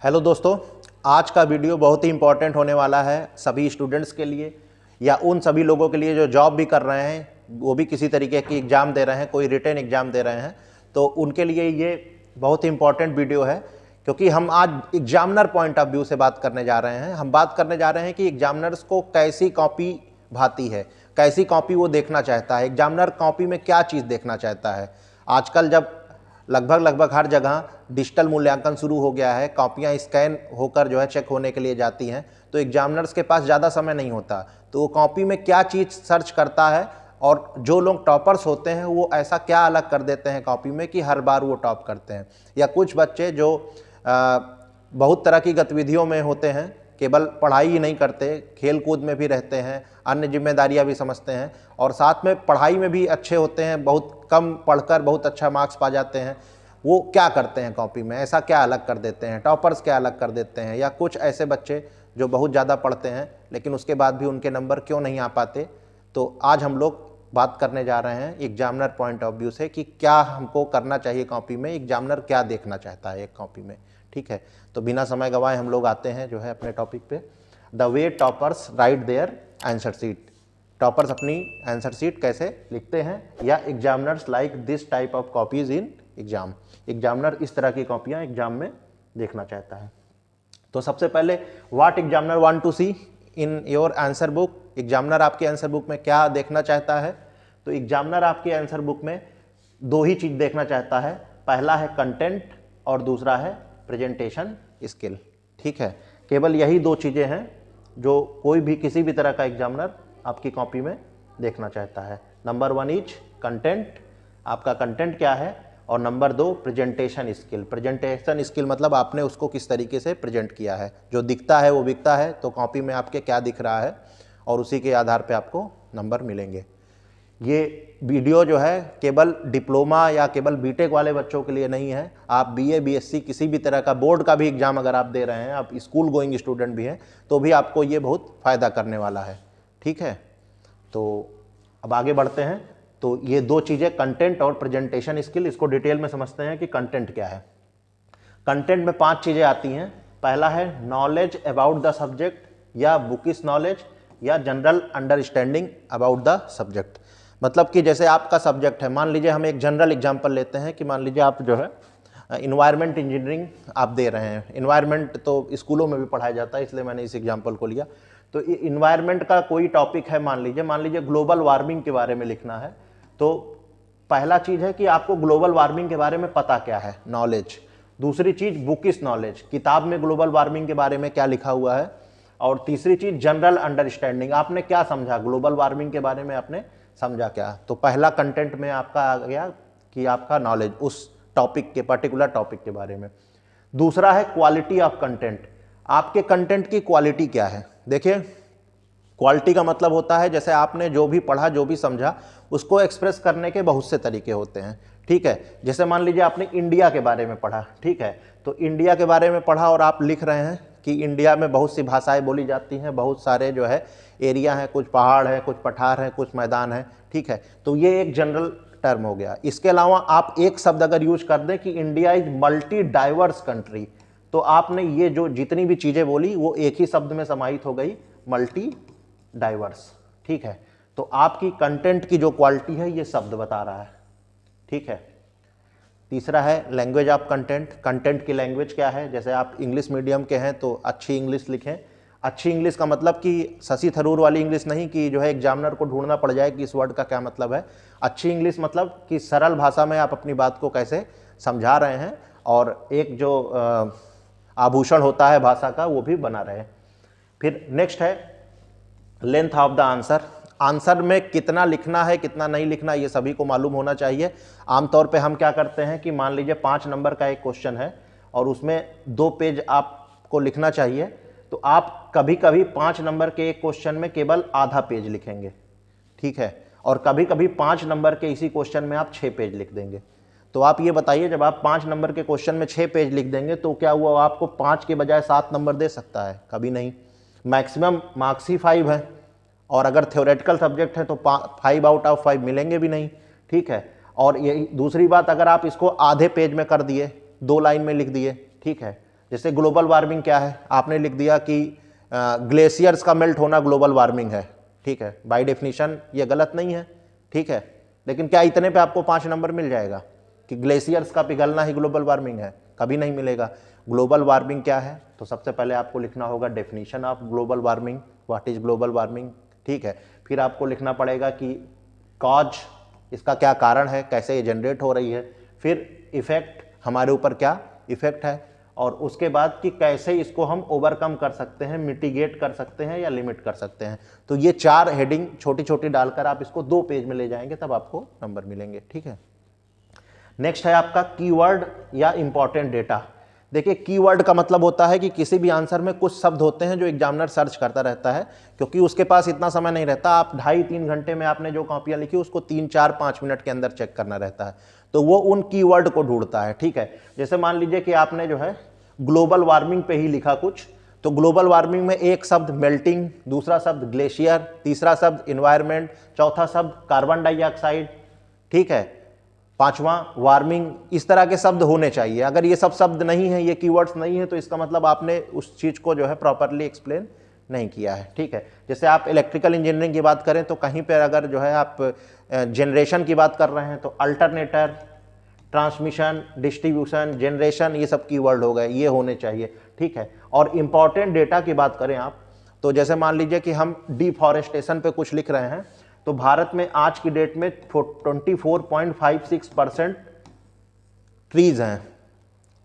Hello दोस्तों, आज का वीडियो बहुत ही इम्पोर्टेंट होने वाला है सभी स्टूडेंट्स के लिए या उन सभी लोगों के लिए जो जॉब भी कर रहे हैं, वो भी किसी तरीके की एग्ज़ाम दे रहे हैं, कोई रिटन एग्ज़ाम दे रहे हैं, तो उनके लिए ये बहुत ही इम्पोर्टेंट वीडियो है। क्योंकि हम आज एग्जामिनर पॉइंट ऑफ व्यू से बात करने जा रहे हैं। हम बात करने जा रहे हैं कि एग्जामिनर्स को कैसी कॉपी भाती है, कैसी कॉपी वो देखना चाहता है, एग्जामिनर कॉपी में क्या चीज़ देखना चाहता है। आजकल जब लगभग हर जगह डिजिटल मूल्यांकन शुरू हो गया है, कॉपियाँ स्कैन होकर जो है चेक होने के लिए जाती हैं, तो एग्जामिनर्स के पास ज़्यादा समय नहीं होता, तो वो कॉपी में क्या चीज़ सर्च करता है और जो लोग टॉपर्स होते हैं वो ऐसा क्या अलग कर देते हैं कॉपी में कि हर बार वो टॉप करते हैं। या कुछ बच्चे जो बहुत तरह की गतिविधियों में होते हैं, केवल पढ़ाई ही नहीं करते, खेल कूद में भी रहते हैं, अन्य जिम्मेदारियां भी समझते हैं और साथ में पढ़ाई में भी अच्छे होते हैं, बहुत कम पढ़कर बहुत अच्छा मार्क्स पा जाते हैं। वो क्या करते हैं कॉपी में, ऐसा क्या अलग कर देते हैं, टॉपर्स क्या अलग कर देते हैं, या कुछ ऐसे बच्चे जो बहुत ज़्यादा पढ़ते हैं लेकिन उसके बाद भी उनके नंबर क्यों नहीं आ पाते। तो आज हम लोग बात करने जा रहे हैं एग्जामिनर पॉइंट ऑफ व्यू से कि क्या हमको करना चाहिए कॉपी में, एग्जामिनर क्या देखना चाहता है एक कॉपी में। ठीक है, तो बिना समय गंवाए हम लोग आते हैं जो है अपने टॉपिक पे। The way toppers write their answer sheet. Toppers अपनी आंसर शीट कैसे लिखते हैं, या examiners like this type of copies in exam. Examiner इस तरह की कॉपियां एग्जाम में देखना चाहता है। तो सबसे पहले what examiner want to see in your answer book. Examiner आपके आंसर बुक में क्या देखना चाहता है? तो एग्जामिनर आपके आंसर बुक में दो ही चीज देखना चाहता है, पहला है कंटेंट और दूसरा है प्रेजेंटेशन स्किल। ठीक है, केवल यही दो चीजें हैं जो कोई भी किसी भी तरह का एग्जामिनर आपकी कॉपी में देखना चाहता है। नंबर 1 इज कंटेंट, आपका कंटेंट क्या है, और number 2 presentation skill. Presentation skill मतलब आपने उसको किस तरीके से प्रेजेंट किया है। जो दिखता है वो बिकता है, तो कॉपी में आपके क्या दिख रहा है और उसी के आधार पे आपको नंबर मिलेंगे। ये वीडियो जो है केवल डिप्लोमा या केवल बीटेक वाले बच्चों के लिए नहीं है। आप बीए बीएससी किसी भी तरह का बोर्ड का भी एग्जाम अगर आप दे रहे हैं, आप स्कूल गोइंग स्टूडेंट भी हैं, तो भी आपको ये बहुत फ़ायदा करने वाला है। ठीक है, तो अब आगे बढ़ते हैं। तो ये दो चीज़ें कंटेंट और प्रेजेंटेशन स्किल, इसको डिटेल में समझते हैं कि कंटेंट क्या है। कंटेंट में 5 चीज़ें आती हैं। पहला है नॉलेज अबाउट द सब्जेक्ट, या बुकिश नॉलेज, या general understanding about the subject. मतलब कि जैसे आपका सब्जेक्ट है, मान लीजिए हम एक जनरल एग्जांपल लेते हैं कि मान लीजिए आप जो है इन्वायरमेंट इंजीनियरिंग आप दे रहे हैं। इन्वायरमेंट तो स्कूलों में भी पढ़ाया जाता है, इसलिए मैंने इस एग्जांपल को लिया। तो इन्वायरमेंट का कोई टॉपिक है, मान लीजिए ग्लोबल वार्मिंग के बारे में लिखना है। तो पहला चीज़ है कि आपको ग्लोबल वार्मिंग के बारे में पता क्या है, नॉलेज। दूसरी चीज़ बुकिश नॉलेज, किताब में ग्लोबल वार्मिंग के बारे में क्या लिखा हुआ है। और तीसरी चीज़ जनरल अंडरस्टैंडिंग, आपने क्या समझा ग्लोबल वार्मिंग के बारे में, आपने समझा क्या। तो पहला कंटेंट में आपका आ गया कि आपका नॉलेज उस टॉपिक के, पर्टिकुलर टॉपिक के बारे में। दूसरा है क्वालिटी ऑफ कंटेंट, आपके कंटेंट की क्वालिटी क्या है। देखिए, क्वालिटी का मतलब होता है जैसे आपने जो भी पढ़ा, जो भी समझा, उसको एक्सप्रेस करने के बहुत से तरीके होते हैं। ठीक है, जैसे मान लीजिए आपने इंडिया के बारे में पढ़ा, ठीक है, तो इंडिया के बारे में पढ़ा और आप लिख रहे हैं कि इंडिया में बहुत सी भाषाएं बोली जाती हैं, बहुत सारे जो है एरिया हैं, कुछ पहाड़ है, कुछ पठार है, कुछ मैदान है। ठीक है, तो ये एक जनरल टर्म हो गया। इसके अलावा आप एक शब्द अगर यूज कर दें कि India is multi diverse country, तो आपने ये जो जितनी भी चीजें बोली वो एक ही शब्द में समाहित हो गई, मल्टी डाइवर्स। ठीक है, तो आपकी कंटेंट की जो क्वालिटी है ये शब्द बता रहा है। ठीक है, तीसरा है लैंग्वेज ऑफ कंटेंट। कंटेंट की लैंग्वेज क्या है, जैसे आप इंग्लिश मीडियम के हैं तो अच्छी इंग्लिश लिखें। अच्छी इंग्लिश का मतलब कि शशि थरूर वाली इंग्लिश नहीं कि जो है एग्जामिनर को ढूंढना पड़ जाए कि इस वर्ड का क्या मतलब है। अच्छी इंग्लिश मतलब कि सरल भाषा में आप अपनी बात को कैसे समझा रहे हैं, और एक जो आभूषण होता है भाषा का वो भी बना रहे। फिर नेक्स्ट है length of the answer. Answer में कितना लिखना है, कितना नहीं लिखना, ये सभी को मालूम होना चाहिए। आमतौर पे हम क्या करते हैं कि मान लीजिए 5 नंबर का एक क्वेश्चन है और उसमें 2 पेज आपको लिखना चाहिए, तो आप कभी कभी 5 नंबर के एक क्वेश्चन में केवल आधा पेज लिखेंगे। ठीक है, और कभी कभी 5 नंबर के इसी क्वेश्चन में आप 6 पेज लिख देंगे। तो आप ये बताइए, जब आप 5 नंबर के क्वेश्चन में 6 पेज लिख देंगे तो क्या हुआ, आपको 5 के बजाय 7 नंबर दे सकता है? कभी नहीं। मैक्सिमम मार्क्स ही 5 है, और अगर थ्योरेटिकल सब्जेक्ट है तो 5 आउट ऑफ 5 मिलेंगे भी नहीं। ठीक है, और यही दूसरी बात, अगर आप इसको आधे पेज में कर दिए, 2 लाइन में लिख दिए, ठीक है, जैसे ग्लोबल वार्मिंग क्या है, आपने लिख दिया कि ग्लेशियर्स का मेल्ट होना ग्लोबल वार्मिंग है, ठीक है, बाय डेफिनेशन ये गलत नहीं है, ठीक है, लेकिन क्या इतने पे आपको 5 नंबर मिल जाएगा कि ग्लेशियर्स का पिघलना ही ग्लोबल वार्मिंग है? कभी नहीं मिलेगा। ग्लोबल वार्मिंग क्या है, तो सबसे पहले आपको लिखना होगा definition of global warming, what is global warming, ठीक है। फिर आपको लिखना पड़ेगा कि कॉज, इसका क्या कारण है, कैसे ये जनरेट हो रही है, फिर इफेक्ट, हमारे ऊपर क्या इफेक्ट है, और उसके बाद कि कैसे इसको हम ओवरकम कर सकते हैं, मिटिगेट कर सकते हैं या लिमिट कर सकते हैं। तो ये 4 हेडिंग छोटी छोटी डालकर आप इसको 2 पेज में ले जाएंगे, तब आपको नंबर मिलेंगे, ठीक है। नेक्स्ट है आपका कीवर्ड या इंपॉर्टेंट डेटा। देखिए, कीवर्ड का मतलब होता है कि किसी भी आंसर में कुछ शब्द होते हैं जो एग्जामिनर सर्च करता रहता है, क्योंकि उसके पास इतना समय नहीं रहता। आप 2.5-3 घंटे में आपने जो कॉपियां लिखी उसको 3-4-5 मिनट के अंदर चेक करना रहता है, तो वो उन कीवर्ड को ढूंढता है, ठीक है। जैसे मान लीजिए कि आपने जो है ग्लोबल वार्मिंग पे ही लिखा कुछ, तो ग्लोबल वार्मिंग में एक शब्द मेल्टिंग, दूसरा शब्द ग्लेशियर, तीसरा शब्द इन्वायरमेंट, चौथा शब्द कार्बन डाइऑक्साइड, ठीक है, पांचवा वार्मिंग, इस तरह के शब्द होने चाहिए। अगर ये सब शब्द नहीं है, ये कीवर्ड्स नहीं है, तो इसका मतलब आपने उस चीज को जो है प्रॉपरली एक्सप्लेन नहीं किया है, ठीक है। जैसे आप इलेक्ट्रिकल इंजीनियरिंग की बात करें तो कहीं पर अगर जो है आप जनरेशन की बात कर रहे हैं तो अल्टरनेटर, ट्रांसमिशन, डिस्ट्रीब्यूशन, जनरेशन, ये सब कीवर्ड हो गए, ये होने चाहिए, ठीक है। और इंपॉर्टेंट डेटा की बात करें आप, तो जैसे मान लीजिए कि हम डिफॉरेस्टेशन पे कुछ लिख रहे हैं, तो भारत में आज की डेट में 24.56% ट्रीज हैं।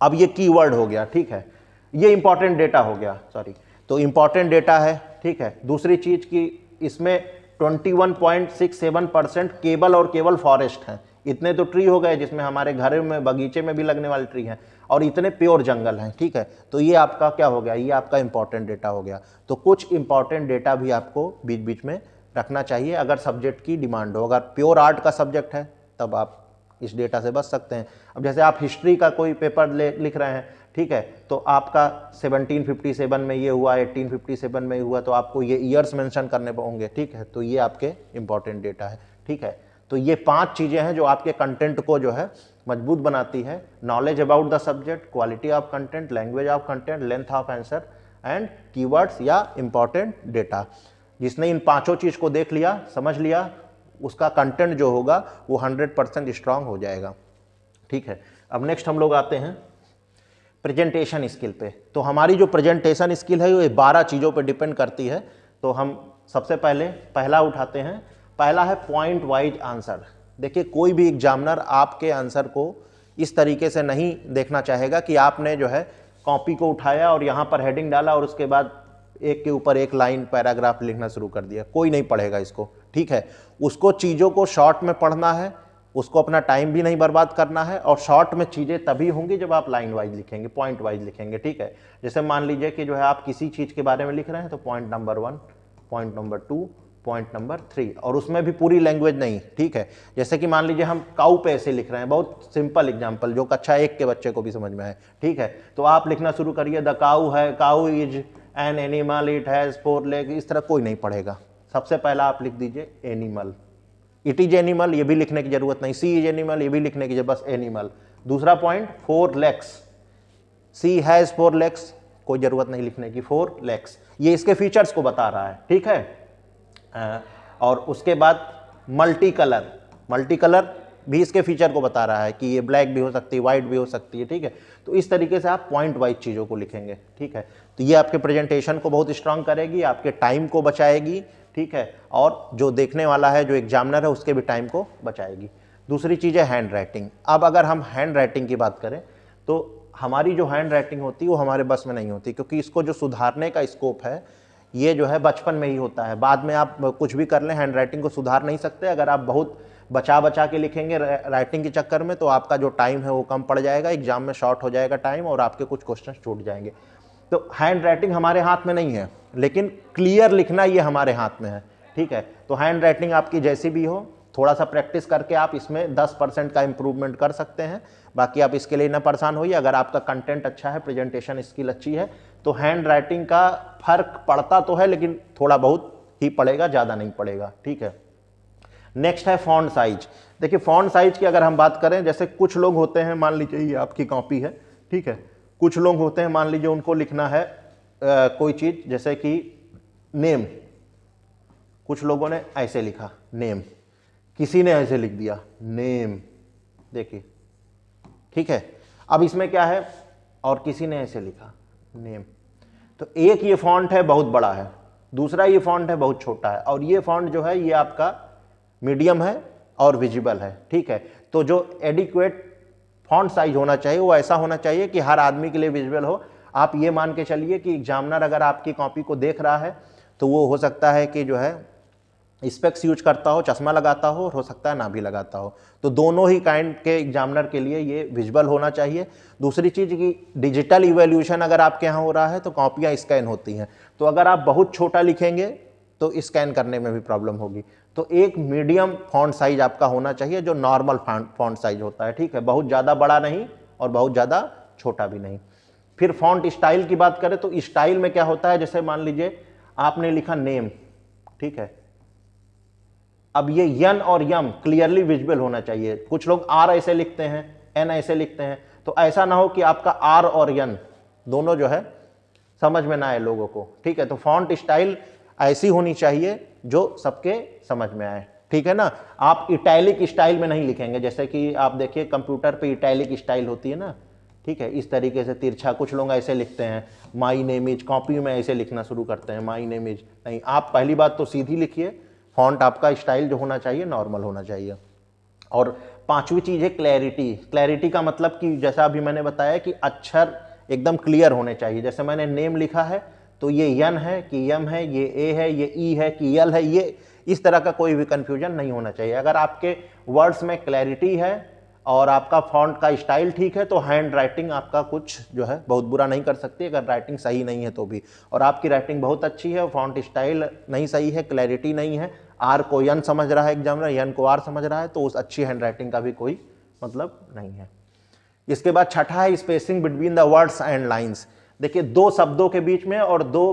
अब ये कीवर्ड हो गया, ठीक है, ये इंपॉर्टेंट डेटा हो गया, सॉरी, तो इंपॉर्टेंट डेटा है, ठीक है। दूसरी चीज की इसमें 21.67% केवल और केवल फॉरेस्ट हैं। इतने तो ट्री हो गए जिसमें हमारे घर में, बगीचे में भी लगने वाले ट्री हैं, और इतने प्योर जंगल हैं, ठीक है। तो ये आपका क्या हो गया, ये आपका इंपॉर्टेंट डेटा हो गया। तो कुछ इंपॉर्टेंट डेटा भी आपको बीच बीच में रखना चाहिए अगर सब्जेक्ट की डिमांड हो। अगर प्योर आर्ट का सब्जेक्ट है तब आप इस डेटा से बच सकते हैं। अब जैसे आप हिस्ट्री का कोई पेपर लिख रहे हैं, ठीक है, तो आपका 1757 में ये हुआ, 1857 में हुआ, तो आपको ये ईयर्स मेंशन करने होंगे, ठीक है। तो ये आपके इंपॉर्टेंट डेटा है, ठीक है। तो ये 5 चीजें हैं जो आपके कंटेंट को जो है मजबूत बनाती है। Knowledge about the subject, quality of content, language of content, length of answer and keywords या इंपॉर्टेंट डेटा। जिसने इन 5 चीज को देख लिया, समझ लिया, उसका कंटेंट जो होगा वो 100% स्ट्रांग हो जाएगा, ठीक है। अब नेक्स्ट हम लोग आते हैं प्रेजेंटेशन स्किल पे। तो हमारी जो प्रेजेंटेशन स्किल है ये 12 चीज़ों पे डिपेंड करती है। तो हम सबसे पहले पहला उठाते हैं, पहला है पॉइंट वाइज आंसर। देखिए, कोई भी एग्जामिनर आपके आंसर को इस तरीके से नहीं देखना चाहेगा कि आपने जो है कॉपी को उठाया और यहाँ पर हेडिंग डाला और उसके बाद एक के ऊपर एक लाइन पैराग्राफ लिखना शुरू कर दिया। कोई नहीं पढ़ेगा इसको, ठीक है। उसको चीज़ों को शॉर्ट में पढ़ना है, उसको अपना टाइम भी नहीं बर्बाद करना है, और शॉर्ट में चीज़ें तभी होंगी जब आप लाइन वाइज लिखेंगे, पॉइंट वाइज लिखेंगे, ठीक है। जैसे मान लीजिए कि जो है आप किसी चीज़ के बारे में लिख रहे हैं तो point number 1, point number 2, point number 3, और उसमें भी पूरी लैंग्वेज नहीं, ठीक है। जैसे कि मान लीजिए हम काऊ पे ऐसे लिख रहे हैं, बहुत सिंपल एग्जांपल जो कक्षा 1 के बच्चे को भी समझ में है, ठीक है। तो आप लिखना शुरू करिए, द काऊ है, cow is an animal, it has 4 leg, इस तरह कोई नहीं पढ़ेगा। सबसे पहला आप लिख दीजिए एनिमल, इट इज एनिमल, ये भी लिखने की जरूरत नहीं, सी इज एनिमल, ये भी लिखने की जरूरत, बस एनिमल। दूसरा point 4 legs, she has 4 legs, कोई जरूरत नहीं लिखने की, 4 लेग्स, ये इसके फीचर्स को बता रहा है, ठीक है। और उसके बाद मल्टी कलर, मल्टी कलर भी इसके फीचर को बता रहा है कि ये ब्लैक भी हो सकती है, व्हाइट भी हो सकती है, ठीक है। तो इस तरीके से आप पॉइंट वाइज चीज़ों को लिखेंगे, ठीक है। तो ये आपके प्रेजेंटेशन को बहुत स्ट्रांग करेगी, आपके टाइम को बचाएगी, ठीक है, और जो देखने वाला है, जो एग्जामिनर है, उसके भी टाइम को बचाएगी। दूसरी चीज़ है हैंड राइटिंग। अब अगर हम हैंड राइटिंग की बात करें तो हमारी जो हैंड राइटिंग होती है वो हमारे बस में नहीं होती, क्योंकि इसको जो सुधारने का स्कोप है ये जो है बचपन में ही होता है। बाद में आप कुछ भी कर लें, हैंड राइटिंग को सुधार नहीं सकते। अगर आप बहुत बचा बचा के लिखेंगे राइटिंग के चक्कर में, तो आपका जो टाइम है वो कम पड़ जाएगा, एग्जाम में शॉर्ट हो जाएगा टाइम, और आपके कुछ क्वेश्चन छूट जाएंगे। तो हैंड राइटिंग हमारे हाथ में नहीं है, लेकिन क्लियर लिखना ये हमारे हाथ में है, ठीक है। तो हैंड राइटिंग आपकी जैसी भी हो, थोड़ा सा प्रैक्टिस करके आप इसमें 10% का इंप्रूवमेंट कर सकते हैं। बाकी आप इसके लिए ना परेशान होइए। अगर आपका कंटेंट अच्छा है, प्रेजेंटेशन स्किल अच्छी है, तो हैंड राइटिंग का फर्क पड़ता तो है, लेकिन थोड़ा बहुत ही पड़ेगा, ज़्यादा नहीं पड़ेगा, ठीक है। नेक्स्ट है फॉन्ट साइज। देखिए, फॉन्ट साइज की अगर हम बात करें, जैसे कुछ लोग होते हैं, मान लीजिए ये आपकी कॉपी है, ठीक है, कुछ लोग होते हैं, मान लीजिए उनको लिखना है कोई चीज़, जैसे कि नेम, कुछ लोगों ने ऐसे लिखा नेम, किसी ने ऐसे लिख दिया नेम, देखिए, ठीक है। अब इसमें क्या है, और किसी ने ऐसे लिखा नेम, तो एक ये फॉन्ट है बहुत बड़ा है, दूसरा ये फॉन्ट है बहुत छोटा है, और ये फॉन्ट जो है ये आपका मीडियम है और विजिबल है, ठीक है। तो जो एडिक्वेट फॉन्ट साइज होना चाहिए वो ऐसा होना चाहिए कि हर आदमी के लिए विजिबल हो। आप ये मान के चलिए कि एग्जामिनर अगर आपकी कॉपी को देख रहा है तो वो हो सकता है कि जो है स्पेक्स यूज करता हो, चश्मा लगाता हो सकता है ना भी लगाता हो, तो दोनों ही काइंड के एग्जामिनर के लिए ये विजुअल होना चाहिए। दूसरी चीज़ कि डिजिटल इवैल्यूएशन अगर आपके यहाँ हो रहा है तो कॉपियाँ स्कैन होती हैं, तो अगर आप बहुत छोटा लिखेंगे तो स्कैन करने में भी प्रॉब्लम होगी। तो एक मीडियम फॉन्ट साइज आपका होना चाहिए जो नॉर्मल फॉन्ट साइज होता है, ठीक है, बहुत ज़्यादा बड़ा नहीं और बहुत ज़्यादा छोटा भी नहीं। फिर फॉन्ट स्टाइल की बात करें तो स्टाइल में क्या होता है, जैसे मान लीजिए आपने लिखा नेम, ठीक है, अब ये यन और यम क्लियरली विजिबल होना चाहिए। कुछ लोग आर ऐसे लिखते हैं, एन ऐसे लिखते हैं, तो ऐसा ना हो कि आपका आर और यन दोनों जो है समझ में ना आए लोगों को, ठीक है। तो फॉन्ट स्टाइल ऐसी होनी चाहिए जो सबके समझ में आए, ठीक है ना। आप इटैलिक स्टाइल में नहीं लिखेंगे, जैसे कि आप देखिए कंप्यूटर पे इटैलिक स्टाइल होती है ना, ठीक है, इस तरीके से तिरछा, कुछ लोग ऐसे लिखते हैं, माई नेम इज, कॉपी में ऐसे लिखना शुरू करते हैं माई नेम इज, नहीं, आप पहली बात तो सीधी लिखिए, फॉन्ट आपका स्टाइल जो होना चाहिए नॉर्मल होना चाहिए। और पांचवी चीज़ है क्लैरिटी। क्लैरिटी का मतलब कि जैसा अभी मैंने बताया कि अक्षर एकदम क्लियर होने चाहिए। जैसे मैंने नेम लिखा है तो ये यन है कि यम है, ये ए है, ये ई है कि यल है, ये इस तरह का कोई भी कन्फ्यूजन नहीं होना चाहिए। अगर आपके वर्ड्स में क्लैरिटी है और आपका फॉन्ट का स्टाइल ठीक है तो हैंड राइटिंग आपका कुछ जो है बहुत बुरा नहीं कर सकती, अगर राइटिंग सही नहीं है तो भी। और आपकी राइटिंग बहुत अच्छी है, फॉन्ट स्टाइल नहीं सही है, क्लैरिटी नहीं है, आर को यन समझ रहा है एग्जामिनर, यन को आर समझ रहा है, तो उस अच्छी हैंड राइटिंग का भी कोई मतलब नहीं है। इसके बाद छठा है spacing between the words and lines. देखिए, दो शब्दों के बीच में और दो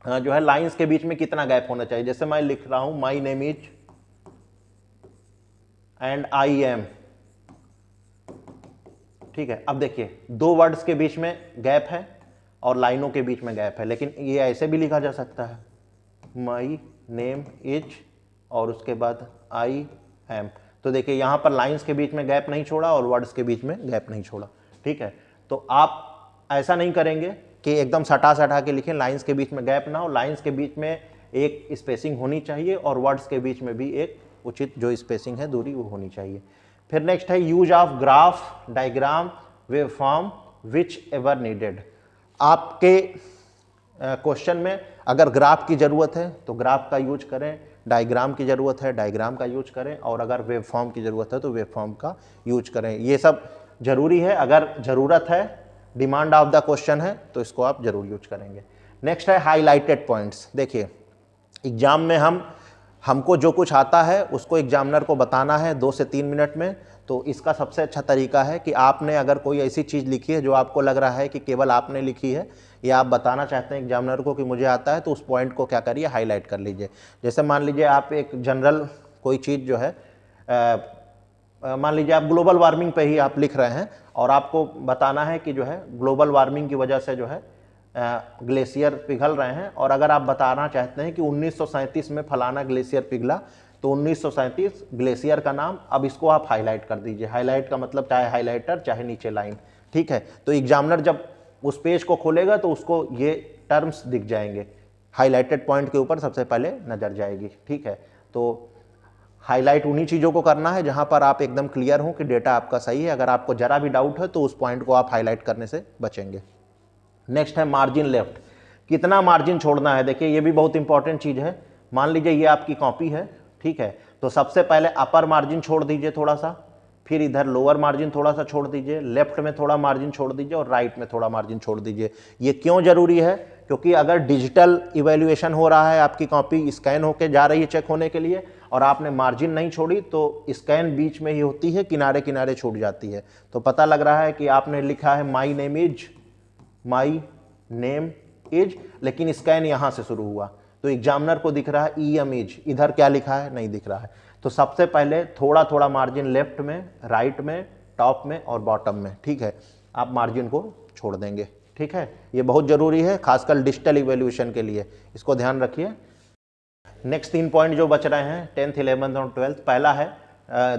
जो है लाइन्स के बीच में कितना गैप होना चाहिए। जैसे मैं लिख रहा हूं my name is and I am, ठीक है। अब देखिए, दो वर्ड्स के बीच में गैप है और लाइनों के बीच में गैप है, लेकिन ये ऐसे भी लिखा जा सकता है माई नेम इज और उसके बाद आई एम। तो देखिए यहाँ पर लाइंस के बीच में गैप नहीं छोड़ा और वर्ड्स के बीच में गैप नहीं छोड़ा, ठीक है। तो आप ऐसा नहीं करेंगे कि एकदम सटा सटा के लिखें, लाइंस के बीच में गैप ना हो, लाइंस के बीच में एक स्पेसिंग होनी चाहिए और वर्ड्स के बीच में भी एक उचित जो स्पेसिंग है, दूरी, वो होनी चाहिए। फिर नेक्स्ट है use of graph, diagram, wave form which ever needed. आपके क्वेश्चन में अगर ग्राफ की ज़रूरत है तो ग्राफ का यूज करें, डायग्राम की ज़रूरत है डायग्राम का यूज करें, और अगर वेव फॉर्म की ज़रूरत है तो वेव फॉर्म का यूज करें। ये सब ज़रूरी है, अगर ज़रूरत है, डिमांड ऑफ द क्वेश्चन है तो इसको आप ज़रूर यूज करेंगे। नेक्स्ट है हाईलाइटेड पॉइंट्स। देखिए, एग्जाम में हमको जो कुछ आता है उसको एग्जामिनर को बताना है 2 से 3 मिनट में, तो इसका सबसे अच्छा तरीका है कि आपने अगर कोई ऐसी चीज़ लिखी है जो आपको लग रहा है कि केवल आपने लिखी है या आप बताना चाहते हैं एग्जामिनर को कि मुझे आता है, तो उस पॉइंट को क्या करिए, हाईलाइट कर लीजिए। जैसे मान लीजिए आप एक जनरल कोई चीज़ जो है, मान लीजिए आप ग्लोबल वार्मिंग पे ही आप लिख रहे हैं और आपको बताना है कि जो है ग्लोबल वार्मिंग की वजह से जो है ग्लेशियर पिघल रहे हैं, और अगर आप बताना चाहते हैं कि 1937 में फलाना ग्लेशियर पिघला, तो 1937 ग्लेशियर का नाम, अब इसको आप हाईलाइट कर दीजिए। हाईलाइट का मतलब चाहे हाईलाइटर चाहे नीचे लाइन, ठीक है। तो एग्जामिनर जब उस पेज को खोलेगा तो उसको ये टर्म्स दिख जाएंगे, हाईलाइटेड पॉइंट के ऊपर सबसे पहले नजर जाएगी, ठीक है। तो हाईलाइट उन्हीं चीज़ों को करना है जहां पर आप एकदम क्लियर हो कि डेटा आपका सही है। अगर आपको जरा भी डाउट है तो उस पॉइंट को आप हाईलाइट करने से बचेंगे। नेक्स्ट है मार्जिन लेफ्ट, कितना मार्जिन छोड़ना है। देखिए, ये भी बहुत इंपॉर्टेंट चीज़ है। मान लीजिए ये आपकी कॉपी है, ठीक है, तो सबसे पहले अपर मार्जिन छोड़ दीजिए थोड़ा सा, फिर इधर लोअर मार्जिन थोड़ा सा छोड़ दीजिए, लेफ्ट में थोड़ा मार्जिन छोड़ दीजिए और राइट में थोड़ा मार्जिन छोड़ दीजिए। ये क्यों जरूरी है? क्योंकि अगर डिजिटल इवैल्यूएशन हो रहा है, आपकी कॉपी स्कैन होकर जा रही है चेक होने के लिए और आपने मार्जिन नहीं छोड़ी, तो स्कैन बीच में ही होती है, किनारे किनारे छूट जाती है। तो पता लग रहा है कि आपने लिखा है माई नेम इज, लेकिन स्कैन यहां से शुरू हुआ, तो एग्जामिनर को दिख रहा है ई एम इज, इधर क्या लिखा है नहीं दिख रहा है। तो सबसे पहले थोड़ा थोड़ा मार्जिन लेफ्ट में, राइट में, टॉप में और बॉटम में, ठीक है, आप मार्जिन को छोड़ देंगे। ठीक है, ये बहुत ज़रूरी है, खासकर डिजिटल इवैल्यूएशन के लिए, इसको ध्यान रखिए। नेक्स्ट 3 पॉइंट जो बच रहे हैं 10th 11th और 12th, पहला है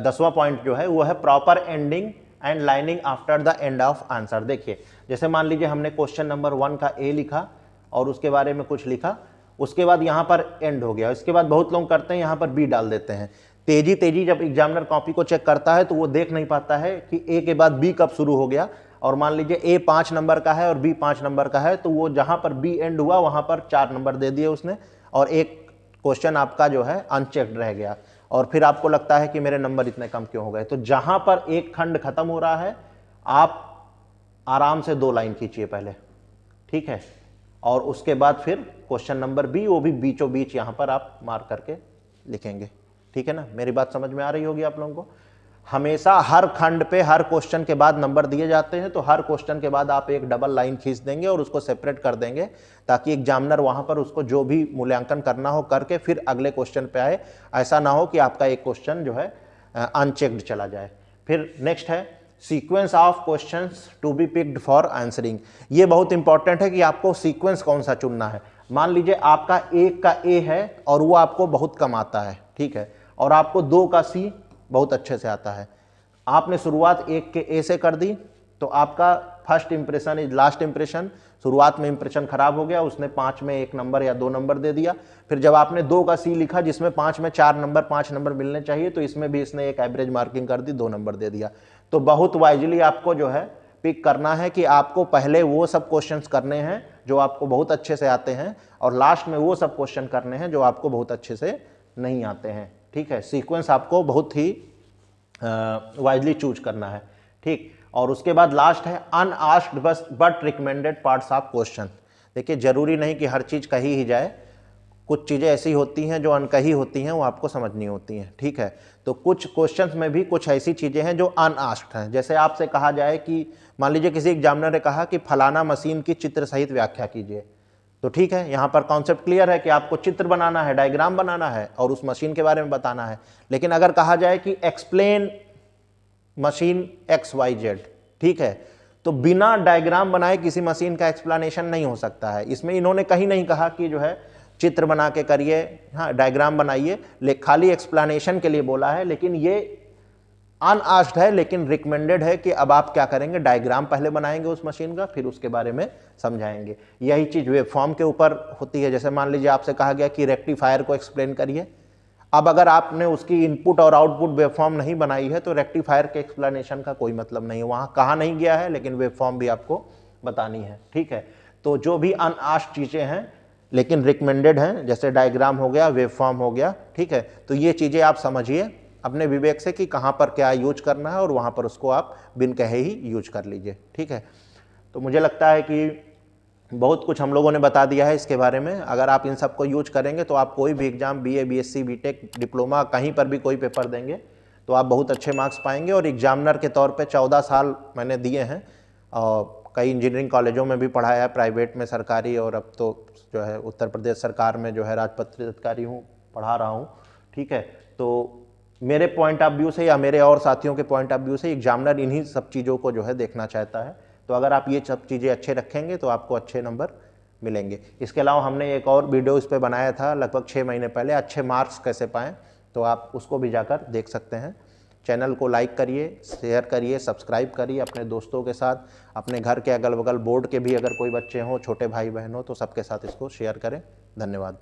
10वां पॉइंट जो है वो है proper ending and lining after the end of answer. देखिए, जैसे मान लीजिए हमने क्वेश्चन नंबर 1 का ए लिखा और उसके बारे में कुछ लिखा, उसके बाद यहाँ पर एंड हो गया, इसके बाद बहुत लोग करते हैं यहाँ पर बी डाल देते हैं। तेजी जब एग्जामिनर कॉपी को चेक करता है तो वो देख नहीं पाता है कि ए के बाद बी कब शुरू हो गया, और मान लीजिए ए 5 नंबर का है और बी 5 नंबर का है, तो वो जहां पर बी एंड हुआ वहां पर 4 नंबर दे दिए उसने, और एक क्वेश्चन आपका जो है अनचेक्ड रह गया, और फिर आपको लगता है कि मेरे नंबर इतने कम क्यों हो गए। तो जहां पर एक खंड खत्म हो रहा है आप आराम से 2 लाइन खींचिए पहले, ठीक है, और उसके बाद फिर क्वेश्चन नंबर बी, वो भी बीचों बीच यहां पर आप मार्क करके लिखेंगे। ठीक है ना, मेरी बात समझ में आ रही होगी आप लोगों को। हमेशा हर खंड पे हर क्वेश्चन के बाद नंबर दिए जाते हैं, तो हर क्वेश्चन के बाद आप एक डबल लाइन खींच देंगे और उसको सेपरेट कर देंगे, ताकि एग्जामिनर वहां पर उसको जो भी मूल्यांकन करना हो करके फिर अगले क्वेश्चन पे आए। ऐसा ना हो कि आपका एक क्वेश्चन जो है अनचेक्ड चला जाए। फिर नेक्स्ट है sequence of questions to be picked for answering. ये बहुत इंपॉर्टेंट है कि आपको सीक्वेंस कौन सा चुनना है। मान लीजिए आपका 1 का ए है और वो आपको बहुत कम आता है, ठीक है, और आपको 2 का सी बहुत अच्छे से आता है। आपने शुरुआत 1 के ए से कर दी, तो आपका first impression is last impression. शुरुआत में इंप्रेशन खराब हो गया, उसने 5 में 1 नंबर या 2 नंबर दे दिया। फिर जब आपने 2 का सी लिखा जिसमें 5 में 4 नंबर 5 नंबर मिलने चाहिए, तो इसमें भी इसने एक एवरेज मार्किंग कर दी, 2 नंबर दे दिया। तो बहुत वाइजली आपको जो है पिक करना है कि आपको पहले वो सब क्वेश्चंस करने हैं जो आपको बहुत अच्छे से आते हैं, और लास्ट में वो सब क्वेश्चन करने हैं जो आपको बहुत अच्छे से नहीं आते हैं। ठीक है, सीक्वेंस आपको बहुत ही वाइजली चूज करना है। ठीक, और उसके बाद लास्ट है unasked but recommended parts of question. देखिए, जरूरी नहीं कि हर चीज कही ही जाए, कुछ चीज़ें ऐसी होती हैं जो अनकही होती हैं, वो आपको समझनी होती हैं। ठीक है, तो कुछ क्वेश्चंस में भी कुछ ऐसी चीज़ें हैं जो अनआस्क्ड हैं। जैसे आपसे कहा जाए कि मान लीजिए किसी एग्जामिनर ने कहा कि फलाना मशीन की चित्र सहित व्याख्या कीजिए, तो ठीक है, यहाँ पर कॉन्सेप्ट क्लियर है कि आपको चित्र बनाना है, डायग्राम बनाना है और उस मशीन के बारे में बताना है। लेकिन अगर कहा जाए कि एक्सप्लेन मशीन XYZ, ठीक है, तो बिना डायग्राम बनाए किसी मशीन का एक्सप्लेनेशन नहीं हो सकता है। इसमें इन्होंने कहीं नहीं कहा कि जो है चित्र बना के करिए, हाँ डायग्राम बनाइए, खाली एक्सप्लेनेशन के लिए बोला है। लेकिन ये अनआस्क्ड है, लेकिन रिकमेंडेड है कि अब आप क्या करेंगे, डायग्राम पहले बनाएंगे उस मशीन का, फिर उसके बारे में समझाएंगे। यही चीज वेब फॉर्म के ऊपर होती है। जैसे मान लीजिए आपसे कहा गया कि रेक्टिफायर को एक्सप्लेन करिए, अब अगर आपने उसकी इनपुट और आउटपुट वेब फॉर्म नहीं बनाई है तो रेक्टिफायर के एक्सप्लेनेशन का कोई मतलब नहीं है। वहां कहा नहीं गया है, लेकिन वेब फॉर्म भी आपको बतानी है। ठीक है, तो जो भी अनआस्क्ड चीजें हैं लेकिन रिकमेंडेड हैं, जैसे डायग्राम हो गया, वेब फॉर्म हो गया, ठीक है, तो ये चीजें आप समझिए अपने विवेक से कि कहाँ पर क्या यूज करना है, और वहां पर उसको आप बिन कहे ही यूज कर लीजिए। ठीक है, तो मुझे लगता है कि बहुत कुछ हम लोगों ने बता दिया है इसके बारे में। अगर आप इन सबको यूज करेंगे तो आप कोई भी exam, BA BSc BTech diploma, कहीं पर भी कोई पेपर देंगे तो आप बहुत अच्छे मार्क्स पाएंगे। और एग्जामिनर के तौर पे 14 साल मैंने दिए हैं, और कई इंजीनियरिंग कॉलेजों में भी पढ़ाया है, प्राइवेट में, सरकारी, और अब तो जो है उत्तर प्रदेश सरकार में जो है राजपत्रित अधिकारी हूँ, पढ़ा रहा हूँ। ठीक है, तो मेरे पॉइंट ऑफ व्यू से या मेरे और साथियों के पॉइंट ऑफ व्यू से एग्जामिनर इन्हीं सब चीज़ों को जो है देखना चाहता है। तो अगर आप ये सब चीज़ें अच्छे रखेंगे तो आपको अच्छे नंबर मिलेंगे। इसके अलावा हमने एक और वीडियो इस पर बनाया था लगभग 6 महीने पहले, अच्छे मार्क्स कैसे पाएँ, तो आप उसको भी जाकर देख सकते हैं। चैनल को लाइक करिए, शेयर करिए, सब्सक्राइब करिए अपने दोस्तों के साथ, अपने घर के अगल बगल बोर्ड के भी अगर कोई बच्चे हों, छोटे भाई बहन हो, तो सबके साथ इसको शेयर करें। धन्यवाद।